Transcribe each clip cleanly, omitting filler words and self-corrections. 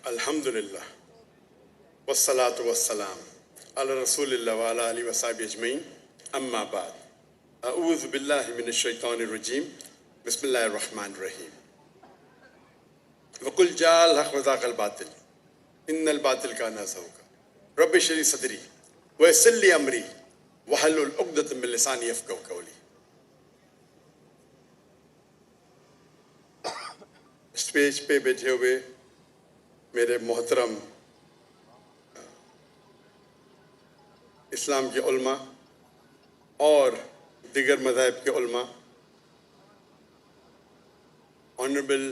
الحمدللہ والصلاة والسلام علی رسول اللہ وعلی آلہ وصحبہ اجمعین اما بعد اعوذ باللہ من الشیطان الرجیم بسم اللہ الرحمن الرحیم وقل جاء الحق وزاق الباطل ان الباطل کان زہوقا رب اشرح لی صدری ویسر لی امری واحلل عقدۃ من لسانی یفقہوا قولی۔ اسٹیج پہ بیٹھے ہوئے میرے محترم اسلام کے علماء اور دیگر مذاہب کے علماء، honourable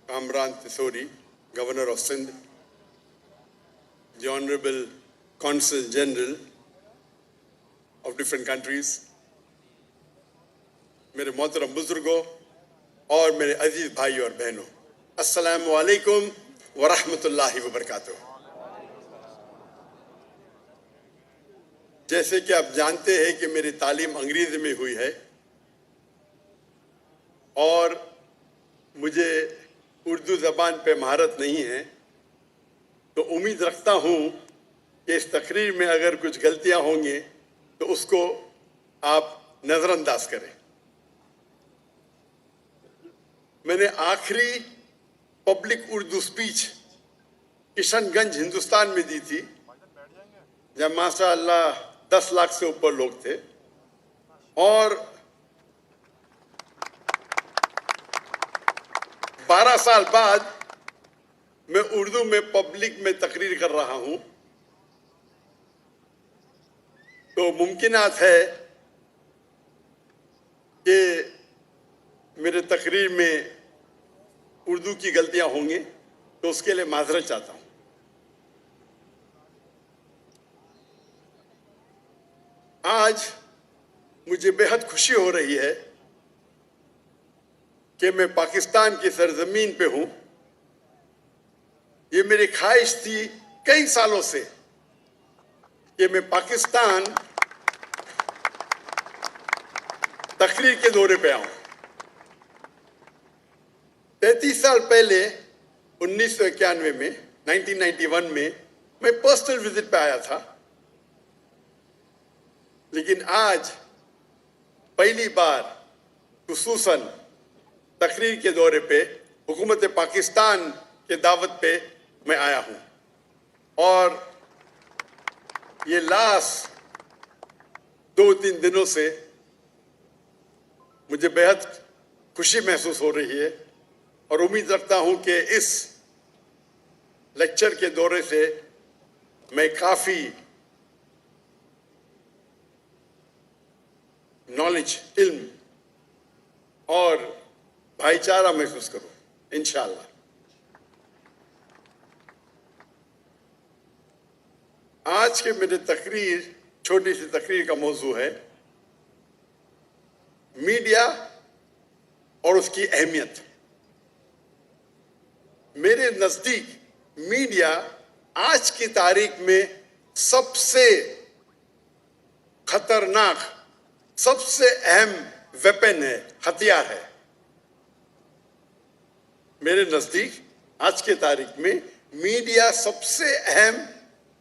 Kamran Tessori governor of Sindh, the honourable council general of different countries, میرے محترم بزرگوں اور میرے عزیز بھائیوں اور بہنوں، السلام علیکم ورحمۃ اللہ وبرکاتہ۔ جیسے کہ آپ جانتے ہیں کہ میری تعلیم انگریزی میں ہوئی ہے اور مجھے اردو زبان پہ مہارت نہیں ہے، تو امید رکھتا ہوں کہ اس تقریر میں اگر کچھ غلطیاں ہوں گی تو اس کو آپ نظر انداز کریں۔ میں نے آخری پبلک اردو سپیچ کشن گنج ہندوستان میں دی تھی، جب ماشاء اللہ 10 لاکھ سے اوپر لوگ تھے، اور 12 سال بعد میں اردو میں پبلک میں تقریر کر رہا ہوں، تو ممکنات ہے کہ میرے تقریر میں اردو کی غلطیاں ہوں گی، تو اس کے لیے معذرت چاہتا ہوں۔ آج مجھے بے حد خوشی ہو رہی ہے کہ میں پاکستان کی سرزمین پہ ہوں۔ یہ میری خواہش تھی کئی سالوں سے کہ میں پاکستان تقریر کے دورے پہ آؤں۔ 33 سال پہلے 1991 میں 1991 میں پرسنل وزٹ پہ آیا تھا، لیکن آج پہلی بار خصوصاً تقریر کے دورے پہ حکومت پاکستان کے دعوت پہ میں آیا ہوں، اور یہ لاسٹ 2-3 دنوں سے مجھے بے حد خوشی محسوس ہو رہی ہے، اور امید رکھتا ہوں کہ اس لیکچر کے دورے سے میں کافی نالج، علم اور بھائی چارہ محسوس کروں انشاءاللہ۔ آج کے میرے چھوٹی سی تقریر کا موضوع ہے میڈیا اور اس کی اہمیت۔ میرے نزدیک میڈیا آج کی تاریخ میں سب سے خطرناک، سب سے اہم ویپن ہے، ہتھیار ہے۔ میرے نزدیک آج کی تاریخ میں میڈیا سب سے اہم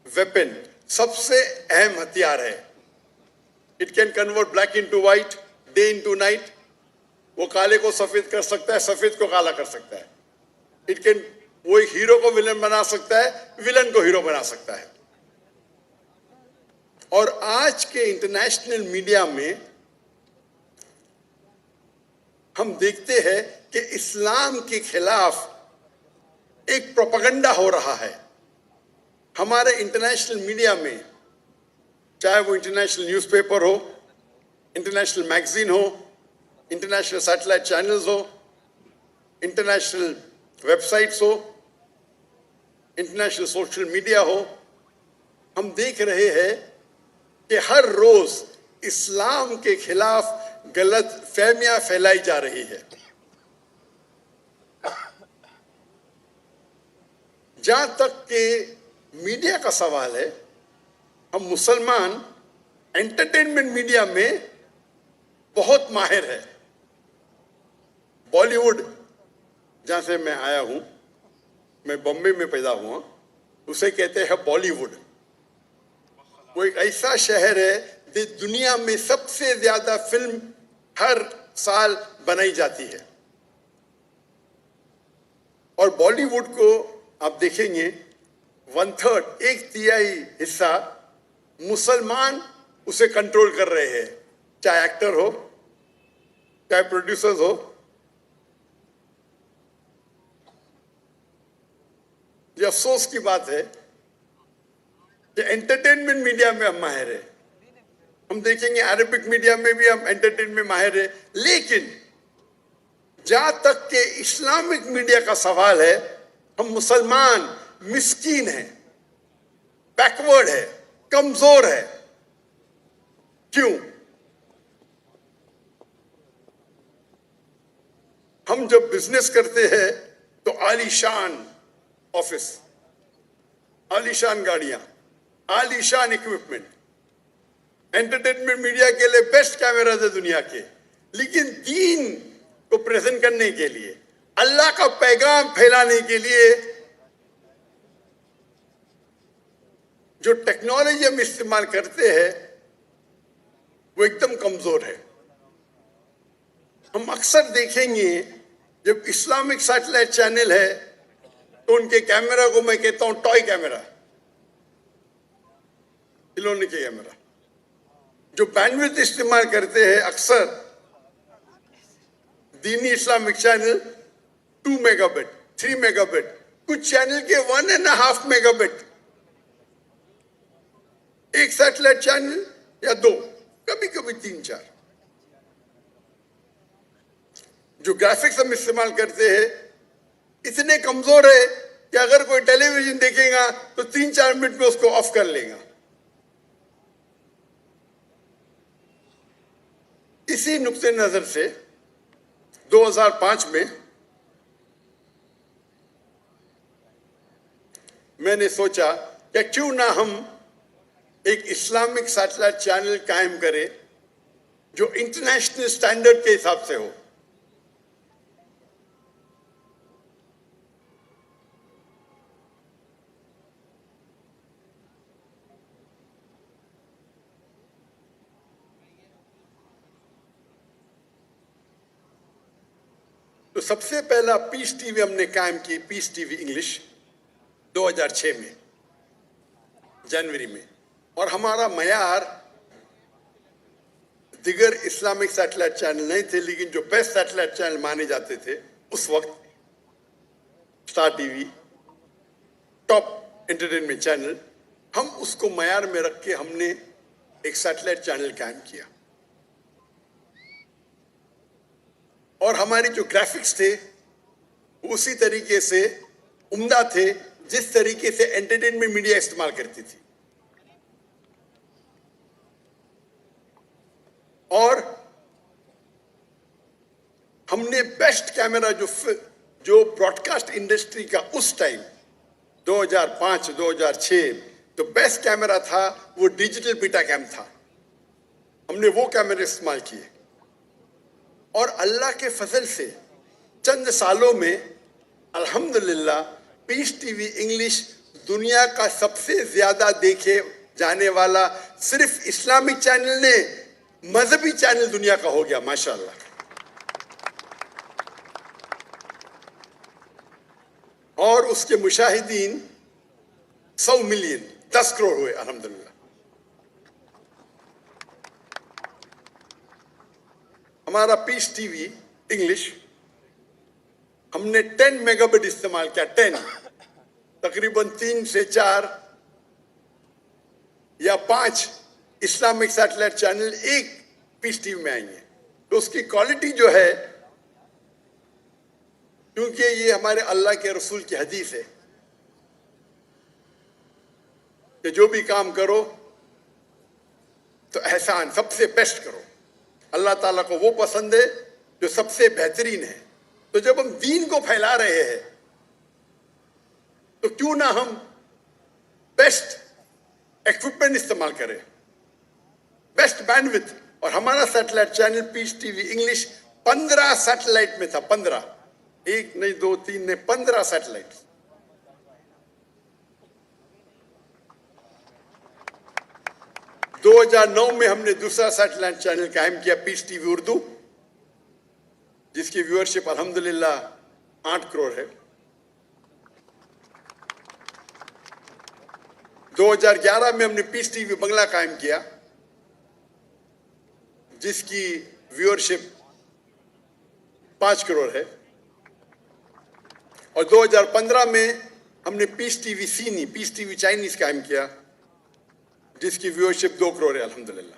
ویپن، سب سے اہم ہتھیار ہے۔ It can convert black into white, day into night. وہ کالے کو سفید کر سکتا ہے، سفید کو کالا کر سکتا ہے۔ وہ ایک ہیرو کو ولن بنا سکتا ہے، ولن کو ہیرو بنا سکتا ہے۔ اور آج کے انٹرنیشنل میڈیا میں ہم دیکھتے ہیں کہ اسلام کے خلاف ایک پروپیگنڈا ہو رہا ہے۔ ہمارے انٹرنیشنل میڈیا میں، چاہے وہ انٹرنیشنل نیوز پیپر ہو، انٹرنیشنل میگزین ہو، انٹرنیشنل سیٹلائٹ چینلز ہو، انٹرنیشنل ویب سائٹس ہو، انٹرنیشنل سوشل میڈیا ہو، ہم دیکھ رہے ہیں کہ ہر روز اسلام کے خلاف غلط فہمیاں پھیلائی جا رہی ہے۔ جہاں تک کہ میڈیا کا سوال ہے، ہم مسلمان انٹرٹینمنٹ میڈیا میں بہت ماہر ہیں۔ بالی ووڈ جہاں سے میں آیا ہوں، मैं बॉम्बे में पैदा हुआ, उसे कहते हैं बॉलीवुड। वो एक ऐसा शहर है जो दुनिया में सबसे ज्यादा फिल्म हर साल बनाई जाती है। और बॉलीवुड को आप देखेंगे 1/3 एक तिहाई हिस्सा मुसलमान उसे कंट्रोल कर रहे हैं, चाहे एक्टर हो, चाहे प्रोड्यूसर्स हो। ये अफसोस की बात है कि एंटरटेनमेंट मीडिया में हम माहिर है। हम देखेंगे अरबिक मीडिया में भी हम एंटरटेनमेंट में माहिर है, लेकिन जहां तक के इस्लामिक मीडिया का सवाल है, हम मुसलमान मिस्कीन हैं, बैकवर्ड है, कमजोर है। क्यों? हम जब बिजनेस करते हैं तो आलीशान ऑफिस, आलीशान गाड़ियां, आलीशान इक्विपमेंट, एंटरटेनमेंट मीडिया के लिए बेस्ट कैमराज है दुनिया के। लेकिन दीन को प्रेजेंट करने के लिए, अल्लाह का पैगाम फैलाने के लिए जो टेक्नोलॉजी हम इस्तेमाल करते हैं वो एकदम कमजोर है। हम अक्सर देखेंगे जब इस्लामिक सैटेलाइट चैनल है तो उनके कैमरा को मैं कहता हूं टॉय कैमरा, खिलौने के कैमरा। जो बैंडविड्थ इस्तेमाल करते हैं अक्सर दीनी इस्लामिक चैनल 2 मेगाबिट, 3 मेगाबिट, कुछ चैनल के 1.5 मेगाबिट, एक सैटेलाइट चैनल या 2, कभी कभी 3-4। जो ग्राफिक्स हम इस्तेमाल करते हैं इतने कमजोर है कि अगर कोई टेलीविजन देखेगा तो 3-4 मिनट में उसको ऑफ कर लेगा। इसी नुक्ते नजर से 2005 में मैंने सोचा कि क्यों ना हम एक इस्लामिक सैटेलाइट चैनल कायम करें जो इंटरनेशनल स्टैंडर्ड के हिसाब से हो। तो सबसे पहला पीस टीवी हमने कायम की, पीस टीवी इंग्लिश 2006 में जनवरी में। और हमारा मयार दिगर इस्लामिक सैटेलाइट चैनल नहीं थे, लेकिन जो बेस्ट सैटेलाइट चैनल माने जाते थे उस वक्त, star TV, top entertainment channel, हम उसको मयार में रख के हमने एक सैटेलाइट चैनल कायम किया। और हमारे जो ग्राफिक्स थे उसी तरीके से उम्दा थे जिस तरीके से एंटरटेनमेंट मीडिया इस्तेमाल करती थी। और हमने बेस्ट कैमरा जो ब्रॉडकास्ट इंडस्ट्री का उस टाइम 2005-2006 तो बेस्ट कैमरा था वो डिजिटल बीटा कैम था। हमने वो कैमरे इस्तेमाल किए और अल्लाह के फजल से चंद सालों में अल्हम्दुलिल्लाह पीस टीवी इंग्लिश दुनिया का सबसे ज्यादा देखे जाने वाला सिर्फ इस्लामिक चैनल ने मजहबी चैनल दुनिया का हो गया, माशाअल्लाह। और उसके मुशाहिदीन 100 मिलियन, 10 करोड़ हुए अल्हम्दुलिल्लाह। हमारा पीस टीवी इंग्लिश हमने 10 मेगाबिट इस्तेमाल किया, 10, तकरीबन 3 से 4 या 5 इस्लामिक सैटेलाइट चैनल एक पीस टीवी में आएंगे। तो उसकी क्वालिटी जो है, क्योंकि ये हमारे अल्लाह के रसूल की हदीस है कि जो भी काम करो तो एहसान सबसे बेस्ट करो। अल्लाह ताला को वो पसंद है जो सबसे बेहतरीन है। तो जब हम दीन को फैला रहे हैं तो क्यों ना हम बेस्ट इक्विपमेंट इस्तेमाल करें, बेस्ट बैंडविड्थ। और हमारा satellite channel Peace TV English 15 satellite में था, 15, 1 नहीं 2 3 नहीं 15 सैटेलाइट। 2009 में हमने दूसरा सैटेलाइट चैनल कायम किया, पीस टीवी उर्दू, जिसकी व्यूअरशिप अल्हम्दुलिल्लाह 8 करोड़ है। 2011 में हमने पीस टीवी बंगला कायम किया, जिसकी व्यूअरशिप 5 करोड़ है। और 2015 में हमने पीस टीवी सीनी, पीस टीवी चाइनीज कायम किया, जिसकी व्यूअरशिप 2 करोड़ है अल्हम्दुलिल्लाह।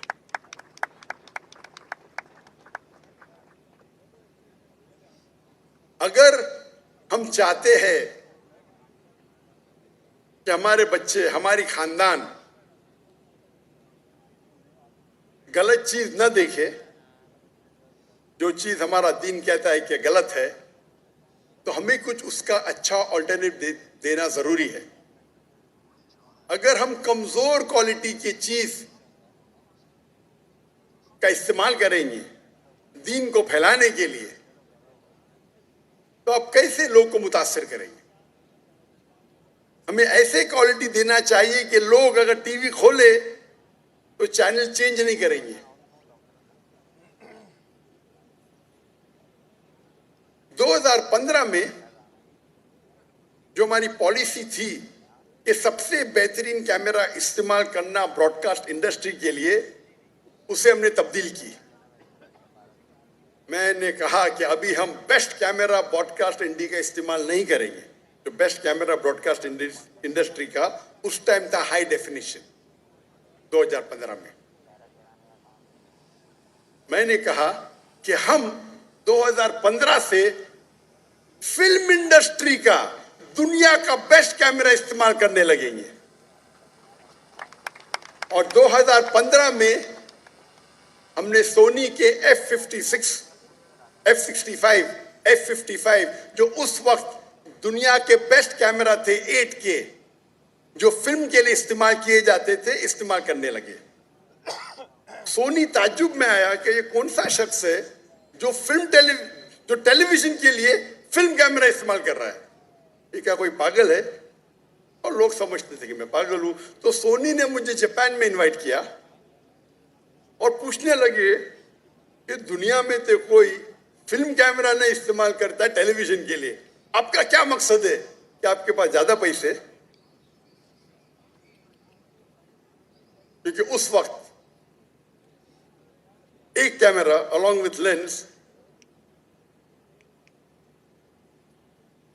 अगर हम चाहते हैं कि हमारे बच्चे, हमारी खानदान गलत चीज न देखे, जो चीज हमारा दीन कहता है कि गलत है, तो हमें कुछ उसका अच्छा ऑल्टरनेटिव देना जरूरी है। अगर हम कमजोर क्वालिटी की चीज का इस्तेमाल करेंगे दीन को फैलाने के लिए, तो आप कैसे लोग को मुतासिर करेंगे? हमें ऐसे क्वालिटी देना चाहिए कि लोग अगर टीवी खोले तो चैनल चेंज नहीं करेंगे। 2015 में जो हमारी पॉलिसी थी कि सबसे बेहतरीन कैमरा इस्तेमाल करना ब्रॉडकास्ट इंडस्ट्री के लिए, उसे हमने तब्दील की। मैंने कहा कि अभी हम बेस्ट कैमरा ब्रॉडकास्ट इंडी का इस्तेमाल नहीं करेंगे। जो बेस्ट कैमरा ब्रॉडकास्ट इंडस्ट्री का उस टाइम था हाई डेफिनेशन, 2015 में। मैंने कहा कि हम 2015 से फिल्म इंडस्ट्री का, दुनिया का बेस्ट कैमरा इस्तेमाल करने लगेंगे। और 2015 में हमने सोनी के F55, F55 जो उस वक्त दुनिया के बेस्ट कैमरा थे 8K, जो फिल्म के लिए इस्तेमाल किए जाते थे, इस्तेमाल करने लगे। सोनी ताज्जुब में आया कि ये कौन सा शख्स है जो टेलीविजन के लिए फिल्म कैमरा इस्तेमाल कर रहा है, ये क्या कोई पागल है? और लोग समझते थे कि मैं पागल हूं। तो सोनी ने मुझे जापान में इनवाइट किया और पूछने लगे कि दुनिया में तो कोई फिल्म कैमरा नहीं इस्तेमाल करता टेलीविजन के लिए, आपका क्या मकसद है? कि आपके पास ज्यादा पैसे? क्योंकि उस वक्त एक camera along with lens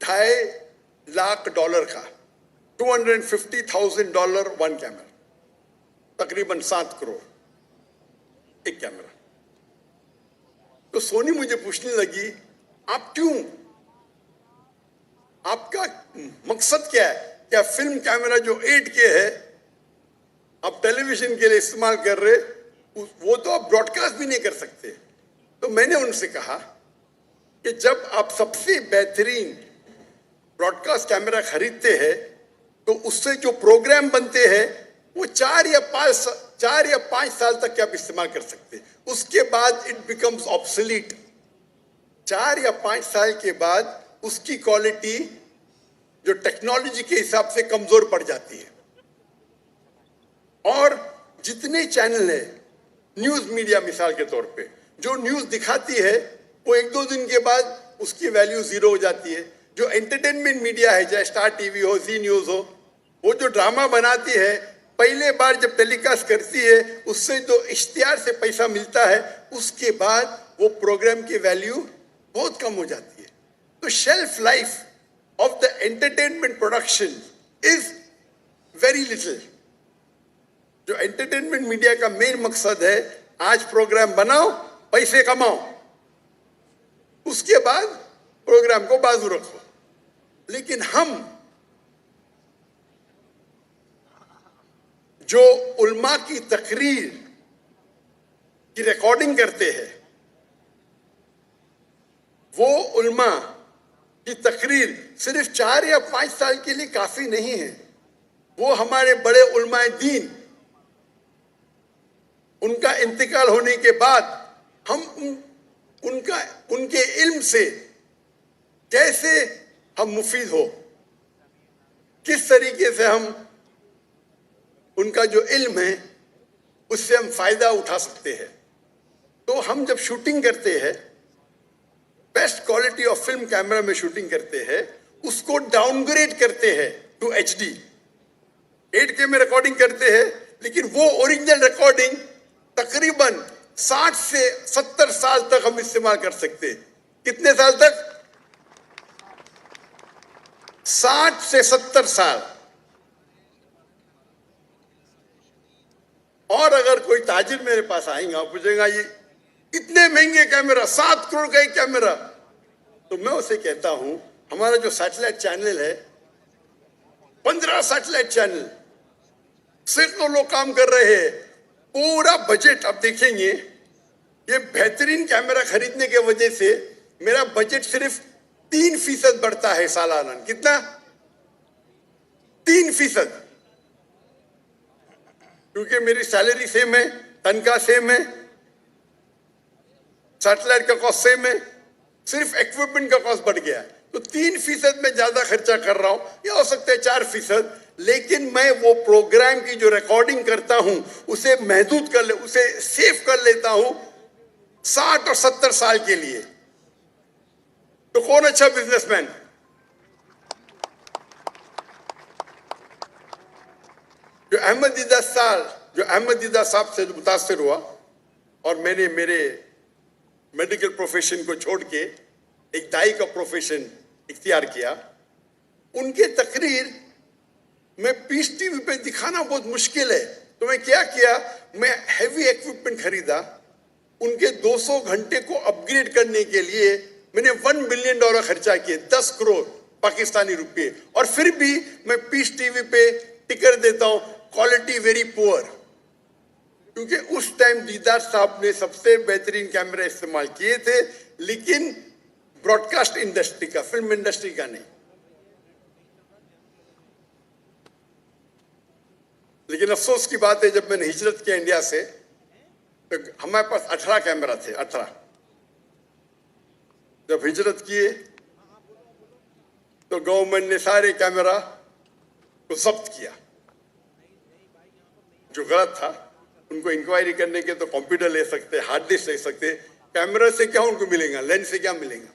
$2.5 lakh का, $250,000 वन कैमरा, तकरीबन 7 करोड़ एक कैमरा। तो सोनी मुझे पूछने लगी, आप क्यों, आपका मकसद क्या है? क्या फिल्म कैमरा जो 8K है आप टेलीविजन के लिए इस्तेमाल कर रहे, वो तो आप ब्रॉडकास्ट भी नहीं कर सकते। तो मैंने उनसे कहा कि जब आप सबसे बेहतरीन ब्रॉडकास्ट कैमरा खरीदते हैं तो उससे जो प्रोग्राम बनते हैं वो 4 या 5 साल तक के आप इस्तेमाल कर सकते हैं, उसके बाद इट बिकम्स ऑब्सोलीट। 4 या 5 साल के बाद उसकी क्वालिटी जो टेक्नोलॉजी के हिसाब से कमजोर पड़ जाती है। और जितने चैनल है, न्यूज मीडिया मिसाल के तौर पे, जो न्यूज दिखाती है वो 1-2 दिन के बाद उसकी वैल्यू 0 हो जाती है। जो एंटरटेनमेंट मीडिया है, चाहे स्टार टीवी हो, जी न्यूज हो, वो जो ड्रामा बनाती है, पहले बार जब टेलीकास्ट करती है उससे जो इश्तिहार से पैसा मिलता है, उसके बाद वो प्रोग्राम की वैल्यू बहुत कम हो जाती है। तो shelf life of the entertainment production is very little. जो एंटरटेनमेंट मीडिया का मेन मकसद है, आज प्रोग्राम बनाओ, पैसे कमाओ, उसके बाद प्रोग्राम को बाजू रखो। लेकिन हम जो उल्मा की तकरीर की रिकॉर्डिंग करते हैं, वो उल्मा की तकरीर सिर्फ 4 या 5 साल के लिए काफी नहीं है। वो हमारे बड़े उल्माए दीन, उनका इंतकाल होने के बाद हम उनके इल्म से कैसे हम मुफीद हो, किस तरीके से हम उनका जो इल्म है उससे हम फायदा उठा सकते हैं। तो हम जब शूटिंग करते हैं, best quality of film camera में शूटिंग करते हैं, उसको डाउनग्रेड करते हैं टू HD, 8K में रिकॉर्डिंग करते हैं, लेकिन वो ओरिजिनल रिकॉर्डिंग तकरीबन 60 से 70 साल तक हम इस्तेमाल कर सकते हैं। कितने साल तक? 60 से 70 साल। और अगर कोई ताजिर मेरे पास आएगा और पूछेगा ये इतने महंगे कैमरा, 7 करोड़ का एक कैमरा, तो मैं उसे कहता हूं हमारा जो सैटेलाइट चैनल है, 15 सैटेलाइट चैनल, सैकड़ों लोग काम कर रहे हैं, पूरा बजट आप देखेंगे, ये बेहतरीन कैमरा खरीदने के वजह से मेरा बजट सिर्फ 3% बढ़ता है सालाना। कितना? 3%। क्योंकि मेरी सैलरी सेम है, तनख्वाह सेम है, सैटेलाइट का कॉस्ट सेम है, सिर्फ इक्विपमेंट का कॉस्ट बढ़ गया है। तो 3% में ज्यादा खर्चा कर रहा हूं, या हो सकता है 4%, लेकिन मैं वो प्रोग्राम की जो रिकॉर्डिंग करता हूं उसे महदूद कर ले, उसे सेव कर लेता हूं 60 और 70 साल के लिए। तो कौन अच्छा बिजनेसमैन? जो अहमद दीदा साहब से मुतासिर हुआ और मैंने मेरे मेडिकल प्रोफेशन को छोड़ के एक दाई का प्रोफेशन इख्तियार किया, उनके तकरीर में पीस टीवी पे दिखाना बहुत मुश्किल है। तो मैं क्या किया, मैं हैवी इक्विपमेंट खरीदा, उनके 200 घंटे को अपग्रेड करने के लिए मैंने $1 बिलियन खर्चा किए, 10 करोड़ पाकिस्तानी रुपए, और फिर भी मैं पीस टीवी पे टिकर देता हूं, क्वालिटी वेरी पुअर। क्योंकि उस टाइम दीदार साहब ने सबसे बेहतरीन कैमरा इस्तेमाल किए थे, लेकिन ब्रॉडकास्ट इंडस्ट्री का, फिल्म इंडस्ट्री का नहीं। लेकिन अफसोस की बात है, जब मैंने हिजरत किया इंडिया से, तो हमारे पास 18 कैमरा थे, 18। जब हिजरत किए तो गवर्नमेंट ने सारे कैमरा को जब्त किया। जो गलत था उनको इंक्वायरी करने के तो कंप्यूटर ले सकते, हार्ड डिस्क ले सकते, कैमरा से क्या उनको मिलेगा, लेंस से क्या मिलेगा।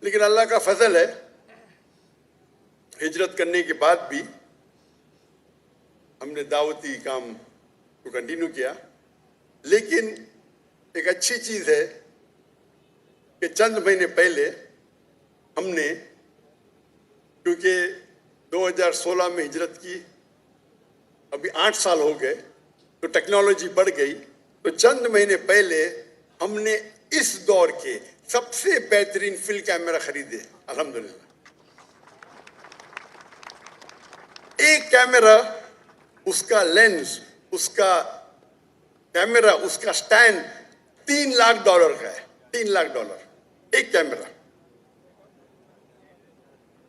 लेकिन अल्लाह का फजल है, हिजरत करने के बाद भी हमने दावती काम को कंटिन्यू किया। लेकिन एक अच्छी चीज है कि चंद महीने पहले हमने, क्योंकि 2016 में हिजरत की, अभी 8 साल हो गए, तो टेक्नोलॉजी बढ़ गई, तो चंद महीने पहले हमने इस दौर के सबसे बेहतरीन फिल्म कैमरा खरीदे, अल्हम्दुलिल्लाह। एक कैमरा, उसका लेंस, उसका कैमरा, उसका स्टैंड $3 लाख का है, $3 लाख एक कैमरा,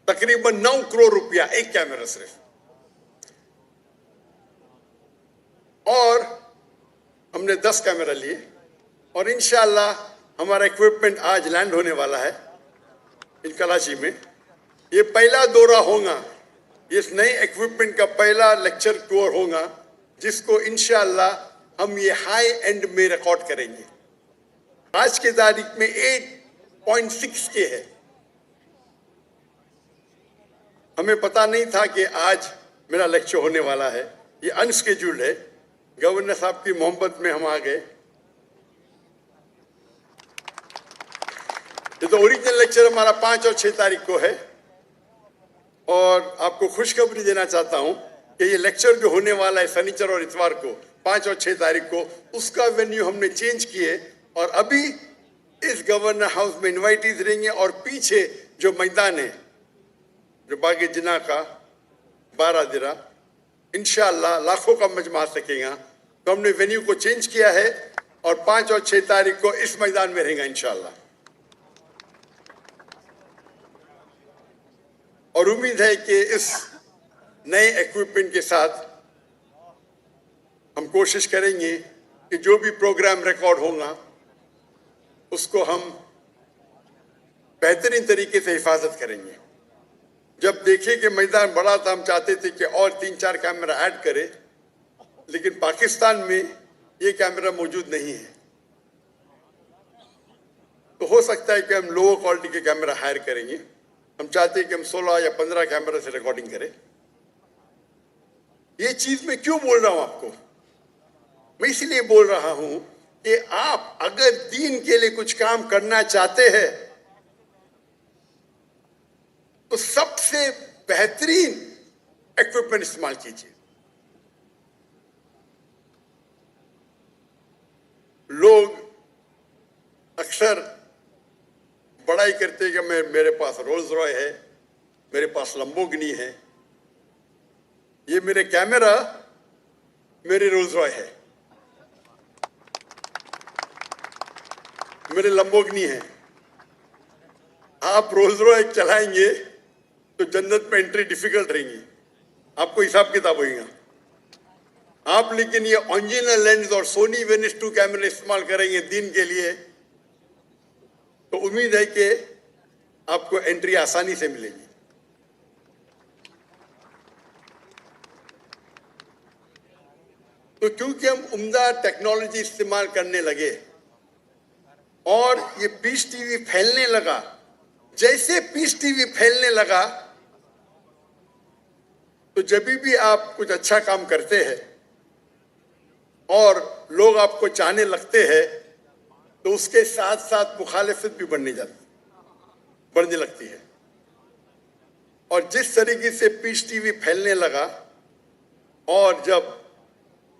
तकरीबन 9 करोड़ रुपया एक कैमरा सिर्फ। और हमने 10 कैमरा लिए, और इंशाअल्लाह हमारा इक्विपमेंट आज लैंड होने वाला है इन कराची में। ये पहला दौरा होगा, इस नए इक्विपमेंट का पहला लेक्चर टूर होगा, जिसको इंशाअल्लाह हम ये हाई एंड में रिकॉर्ड करेंगे। आज की तारीख में 8.6K है। हमें पता नहीं था कि आज मेरा लेक्चर होने वाला है, ये अनस्केड्यूल्ड है। गवर्नर साहब की मोहब्बत में हम आ गए। ये तो ओरिजिनल लेक्चर हमारा 5 और 6 तारीख को है, और आपको खुशखबरी देना चाहता हूं कि ये लेक्चर जो होने वाला है शनिचर और इतवार को, 5 और 6 तारीख को, उसका वेन्यू हमने चेंज किए, और अभी इस गवर्नर हाउस में इनवाइटीज रहेंगे, और पीछे जो मैदान है, जो बागी जिना का 12 दिरा, इंशाअल्लाह लाखों का मजमा सकेगा। तो हमने वेन्यू को चेंज किया है, और 5 और 6 तारीख को इस मैदान में रहेगा इंशाअल्लाह। और उम्मीद है कि इस नए इक्विपमेंट के साथ हम कोशिश करेंगे कि जो भी प्रोग्राम रिकॉर्ड होगा उसको हम बेहतरीन तरीके से हिफाजत करेंगे। जब देखें कि मैदान बड़ा था, हम चाहते थे कि और 3-4 कैमरा ऐड करें, لیکن پاکستان میں یہ کیمرہ موجود نہیں ہے. تو ہو سکتا ہے کہ ہم لوور کوالٹی کے کیمرہ ہائر کریں گے. ہم چاہتے ہیں کہ ہم 16 یا 15 کیمرہ سے ریکارڈنگ کریں. یہ چیز میں کیوں بول رہا ہوں آپ کو؟ میں اس لیے بول رہا ہوں کہ آپ اگر دین کے لیے کچھ کام کرنا چاہتے ہیں تو سب سے بہترین ایکوپمنٹ استعمال کیجیے. لوگ اکثر بڑائی کرتے ہیں کہ میرے پاس رولز رائے ہے, میرے پاس لمبورگنی ہے. یہ میرے کیمرہ میرے رولز رائے ہے, میرے لمبورگنی ہے. آپ رولز رائے چلائیں گے تو جنت میں انٹری ڈیفیکلٹ رہیں گی, آپ کو حساب کتاب ہوئے گا. آپ لیکن یہ اورجنل لینز اور سونی وینس 2 کیمرے استعمال کریں گے دین کے لیے تو امید ہے کہ آپ کو انٹری آسانی سے ملے گی. تو کیونکہ ہم عمدہ ٹیکنالوجی استعمال کرنے لگے اور یہ پیس ٹی وی پھیلنے لگا, جیسے پیس ٹی وی پھیلنے لگا تو جب بھی آپ کچھ اچھا کام کرتے ہیں اور لوگ آپ کو چاہنے لگتے ہیں تو اس کے ساتھ ساتھ مخالفت بھی بڑھنے لگتی ہے. اور جس طریقے سے پیس ٹی وی پھیلنے لگا اور جب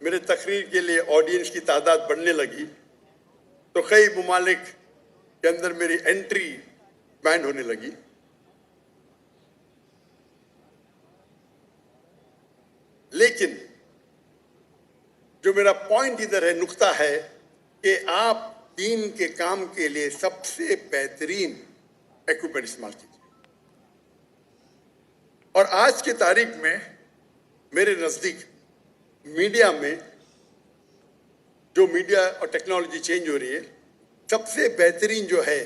میرے تقریر کے لیے آڈینس کی تعداد بڑھنے لگی تو کئی ممالک کے اندر میری انٹری بین ہونے لگی. لیکن جو میرا پوائنٹ ادھر ہے, نقطہ ہے کہ آپ دین کے کام کے لیے سب سے بہترین ایکوپمنٹ استعمال کیجیے. اور آج کی تاریخ میں میرے نزدیک میڈیا میں جو میڈیا اور ٹیکنالوجی چینج ہو رہی ہے, سب سے بہترین جو ہے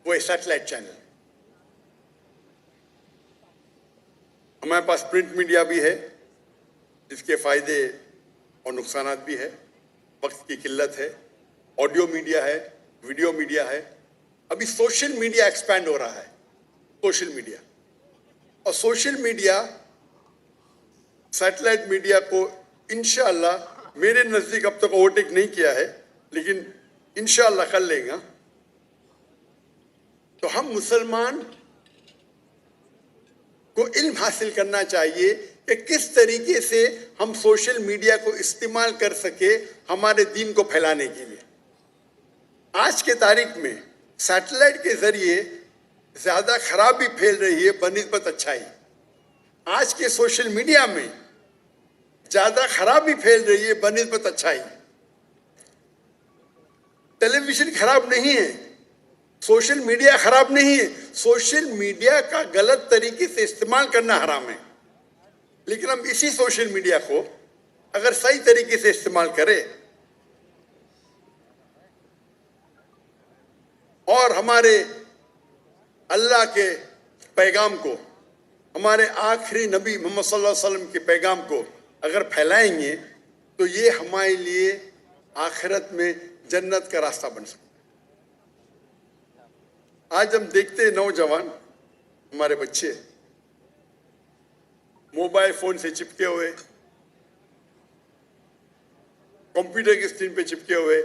وہ ہے سیٹلائٹ چینل. ہمارے پاس پرنٹ میڈیا بھی ہے جس کے فائدے اور نقصانات بھی ہے, وقت کی قلت ہے. آڈیو میڈیا ہے, ویڈیو میڈیا ہے. ابھی سوشل میڈیا ایکسپینڈ ہو رہا ہے, سوشل میڈیا. اور سوشل میڈیا سیٹلائٹ میڈیا کو انشاءاللہ میرے نزدیک اب تک اوورٹیک نہیں کیا ہے, لیکن انشاءاللہ کر لیں گا. تو ہم مسلمان کو علم حاصل کرنا چاہیے کہ کس طریقے سے ہم سوشل میڈیا کو استعمال کر سکے ہمارے دین کو پھیلانے کے لیے. آج کے تاریخ میں سیٹلائٹ کے ذریعے زیادہ خرابی پھیل رہی ہے بنسبت اچھائی. آج کے سوشل میڈیا میں زیادہ خرابی پھیل رہی ہے بنسبت اچھائی. ٹیلی ویژن خراب نہیں ہے, سوشل میڈیا خراب نہیں ہے. سوشل میڈیا کا غلط طریقے سے استعمال کرنا حرام ہے, لیکن ہم اسی سوشل میڈیا کو اگر صحیح طریقے سے استعمال کریں اور ہمارے اللہ کے پیغام کو, ہمارے آخری نبی محمد صلی اللہ علیہ وسلم کے پیغام کو اگر پھیلائیں گے تو یہ ہمارے لیے آخرت میں جنت کا راستہ بن سکتا ہے. آج ہم دیکھتے ہیں نوجوان, ہمارے بچے موبائل فون سے چپکے ہوئے, کمپیوٹر کی اسکرین پہ چپکے ہوئے,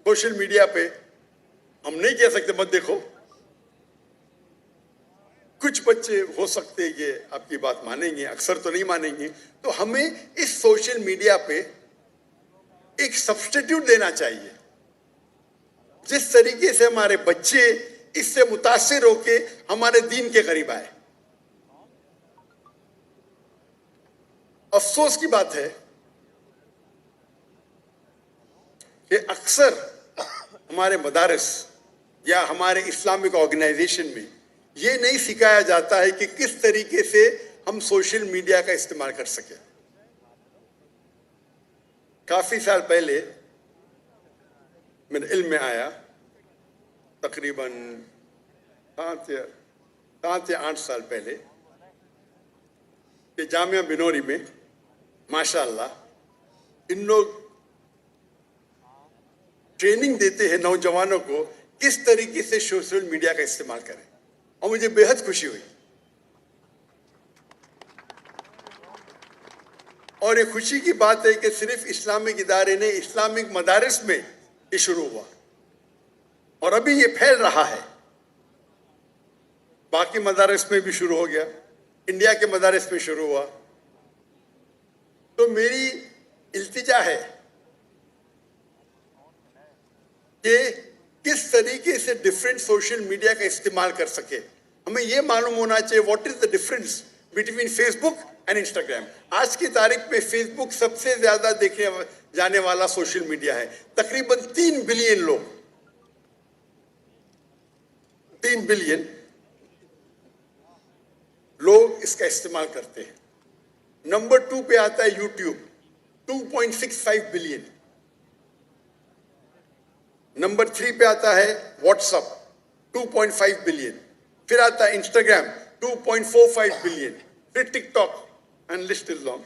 سوشل میڈیا پہ. ہم نہیں کہہ سکتے مت دیکھو, کچھ بچے ہو سکتے کہ آپ کی بات مانیں گے, اکثر تو نہیں مانیں گے. تو ہمیں اس سوشل میڈیا پہ ایک سبسٹیٹیوٹ دینا چاہیے جس طریقے سے ہمارے بچے اس سے متاثر ہو کے ہمارے دین کے قریب آئے. افسوس کی بات ہے کہ اکثر ہمارے مدارس یا ہمارے اسلامک آرگنائزیشن میں یہ نہیں سکھایا جاتا ہے کہ کس طریقے سے ہم سوشل میڈیا کا استعمال کر سکیں. کافی سال پہلے میرے علم میں آیا, تقریباً 7 یا 8 سال پہلے, کہ جامعہ بنوری میں ماشاءاللہ इन लोग ट्रेनिंग देते हैं नौजवानों को किस तरीके से सोशल मीडिया का इस्तेमाल करें, और मुझे बेहद खुशी हुई। और ये खुशी की बात है कि सिर्फ इस्लामिक इदारे ने, इस्लामिक मदारिस में ये शुरू हुआ और अभी ये फैल रहा है, बाकी मदारिस में भी शुरू हो गया, इंडिया के मदारिस में शुरू हुआ। तो मेरी इल्तिजा है कि किस तरीके से डिफरेंट सोशल मीडिया का इस्तेमाल कर सके। हमें यह मालूम होना चाहिए what is the difference between Facebook and Instagram. आज की तारीख में फेसबुक सबसे ज्यादा देखे जाने वाला सोशल मीडिया है। तकरीबन 3 बिलियन लोग, 3 बिलियन लोग इसका इस्तेमाल करते हैं। नंबर 2 पे आता है यूट्यूब, 2.65 बिलियन। नंबर 3 पे आता है व्हाट्सएप, 2.5 बिलियन। फिर आता है इंस्टाग्राम, 2.45 बिलियन। फिर TikTok, and list is long.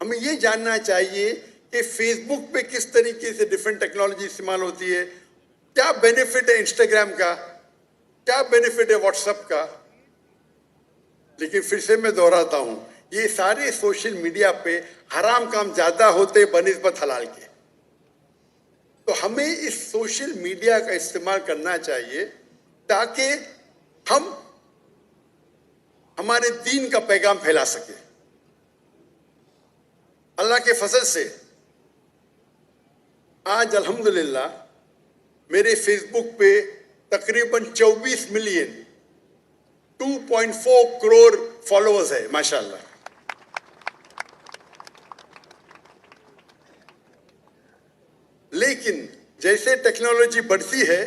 हमें ये जानना चाहिए कि फेसबुक पे किस तरीके से डिफरेंट टेक्नोलॉजी इस्तेमाल होती है, क्या बेनिफिट है इंस्टाग्राम का, क्या बेनिफिट है व्हाट्सएप का। लेकिन फिर से मैं दोहराता हूं, ये सारे सोशल मीडिया पे हराम काम ज्यादा होते बनिस्बत हलाल के। तो हमें इस सोशल मीडिया का इस्तेमाल करना चाहिए ताकि हम हमारे दीन का पैगाम फैला सके। अल्लाह के फजल से आज अल्हम्दुलिल्लाह मेरे फेसबुक पे तकरीबन 24 मिलियन 2.4 करोड़ फॉलोअर्स है, माशाअल्लाह। लेकिन जैसे टेक्नोलॉजी बढ़ती है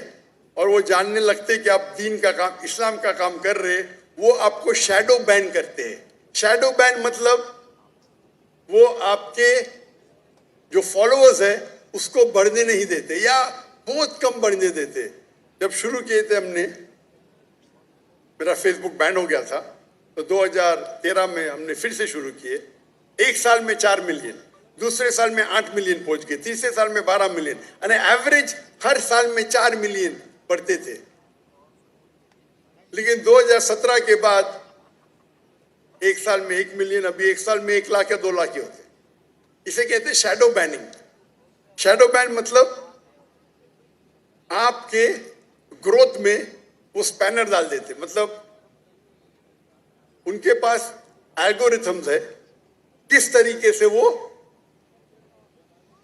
और वो जानने लगते कि आप दीन का काम, इस्लाम का काम कर रहे, वो आपको शैडो बैन करते हैं। शैडो बैन मतलब वो आपके जो फॉलोअर्स है उसको बढ़ने नहीं देते या बहुत कम बढ़ने देते। जब शुरू किए थे हमने, मेरा फेसबुक बैन हो गया था, तो 2013 में हमने फिर से शुरू किए। एक साल में 4 मिलियन, दूसरे साल में 8 मिलियन पहुंच गए, तीसरे साल में 12 मिलियन, यानी एवरेज हर साल में 4 मिलियन बढ़ते थे। लेकिन 2017 के बाद एक साल में 1 मिलियन, अभी एक साल में 1 लाख या 2 लाख ही होते। इसे कहते हैं शैडो बैनिंग। शैडो बैन मतलब आपके ग्रोथ में वो स्पैनर डाल देते, मतलब उनके पास एल्गोरिथम्स है किस तरीके से वो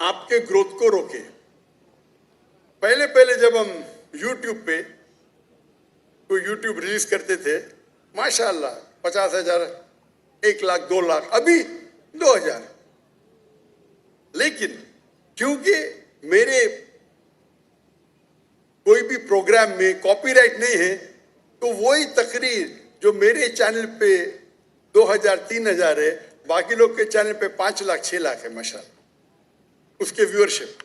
आपके ग्रोथ को रोके। पहले पहले जब हम YouTube पे कोई YouTube रिलीज करते थे, माशाअल्लाह 50,000, 1 लाख, 2 लाख, अभी 2,000। लेकिन क्योंकि मेरे कोई भी प्रोग्राम में कॉपीराइट नहीं है, तो वही तकरीर जो मेरे चैनल पे 2,000, 3,000 है, बाकी लोग के चैनल पे 5 लाख, 6 लाख है माशाअल्लाह उसके व्यूअरशिप।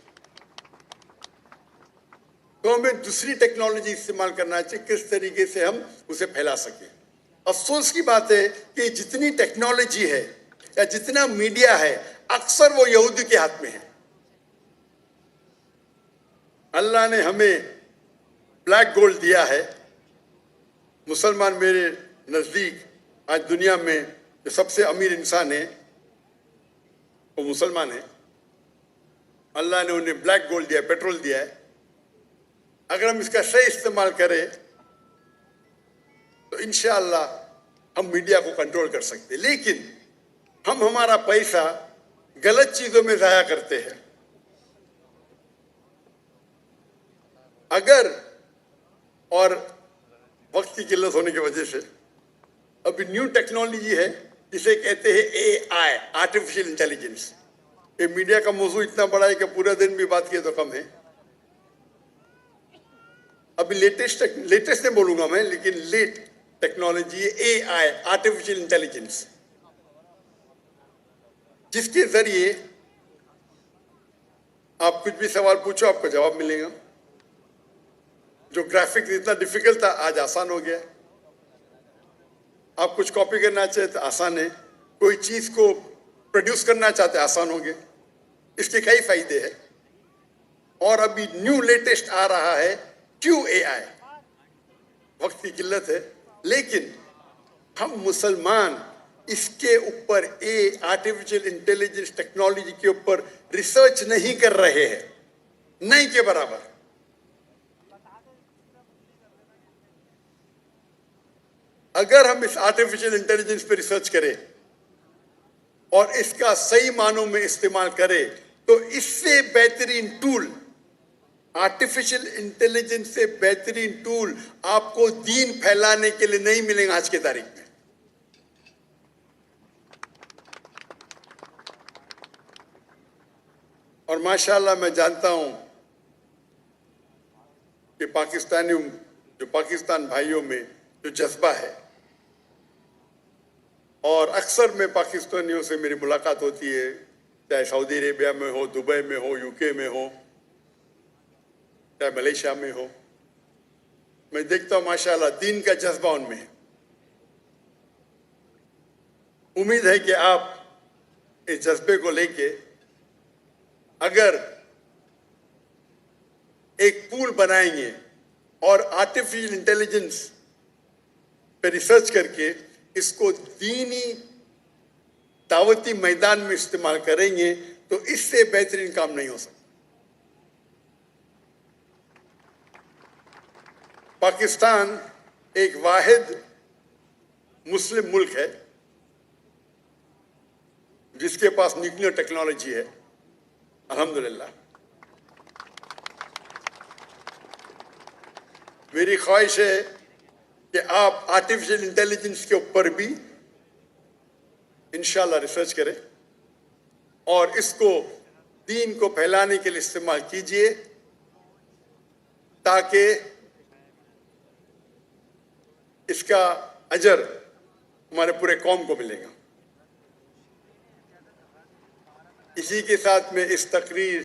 तो हमें दूसरी टेक्नोलॉजी इस्तेमाल करना चाहिए किस तरीके से हम उसे फैला सके। अफसोस की बात है कि जितनी टेक्नोलॉजी है या जितना मीडिया है, अक्सर वो यहूदी के हाथ में है। अल्लाह ने हमें ब्लैक गोल्ड दिया है। मुसलमान मेरे नजदीक आज दुनिया में जो सबसे अमीर इंसान है वो मुसलमान है। अल्लाह ने उन्हें ब्लैक गोल्ड दिया, पेट्रोल दिया है। अगर हम इसका सही इस्तेमाल करें तो इंशाअल्लाह हम मीडिया को कंट्रोल कर सकते हैं। लेकिन हम हमारा पैसा गलत चीजों में जाया करते हैं। अगर, और वक्त की किल्लत होने की वजह से अभी न्यू टेक्नोलॉजी है जिसे कहते हैं AI, आर्टिफिशियल इंटेलिजेंस। ये मीडिया का मौजू इतना बड़ा है कि पूरा दिन भी बात किए तो कम है। अभी लेटेस्ट नहीं बोलूंगा मैं, लेकिन late technology AI, artificial intelligence, जिसके जरिए आप कुछ भी सवाल पूछो आपको जवाब मिलेगा। जो ग्राफिक्स इतना डिफिकल्ट था आज आसान हो गया। आप कुछ कॉपी करना चाहते तो आसान है, कोई चीज को प्रोड्यूस करना चाहते आसान हो गया। اس کے کئی فائدے ہیں، اور ابھی نیو لیٹسٹ آ رہا ہے QAI. وقت کی قلت ہے، لیکن ہم مسلمان اس کے اوپر آرٹیفیشل انٹیلیجنس ٹیکنالوجی کے اوپر ریسرچ نہیں کر رہے ہیں، نہیں کے برابر. اگر ہم اس آرٹیفیشل انٹیلیجنس پہ ریسرچ کریں اور اس کا صحیح معنوں میں استعمال کریں تو اس سے بہترین ٹول، آرٹیفیشل انٹیلیجنس سے بہترین ٹول آپ کو دین پھیلانے کے لیے نہیں ملیں گا آج کی تاریخ میں. اور ماشاءاللہ میں جانتا ہوں کہ پاکستان بھائیوں میں جو جذبہ ہے، اور اکثر میں پاکستانیوں سے میری ملاقات ہوتی ہے، چاہے سعودی عربیہ میں ہو، دبئی میں ہو، UK میں ہو، چاہے ملیشیا میں ہو، میں دیکھتا ہوں ماشاءاللہ دین کا جذبہ ان میں ہے. امید ہے کہ آپ اس جذبے کو لے کے اگر ایک پول بنائیں گے اور آرٹیفیشل انٹیلیجنس پہ ریسرچ کر کے اس کو دینی دعوتی میدان میں استعمال کریں گے تو اس سے بہترین کام نہیں ہو سکتا. پاکستان ایک واحد مسلم ملک ہے جس کے پاس نیوکلیئر ٹیکنالوجی ہے، الحمدللہ. میری خواہش ہے کہ آپ آرٹیفیشل انٹیلیجنس کے اوپر بھی انشاءاللہ ریسرچ کریں اور اس کو دین کو پھیلانے کے لیے استعمال کیجئے تاکہ اس کا اجر ہمارے پورے قوم کو ملے گا. اسی کے ساتھ میں اس تقریر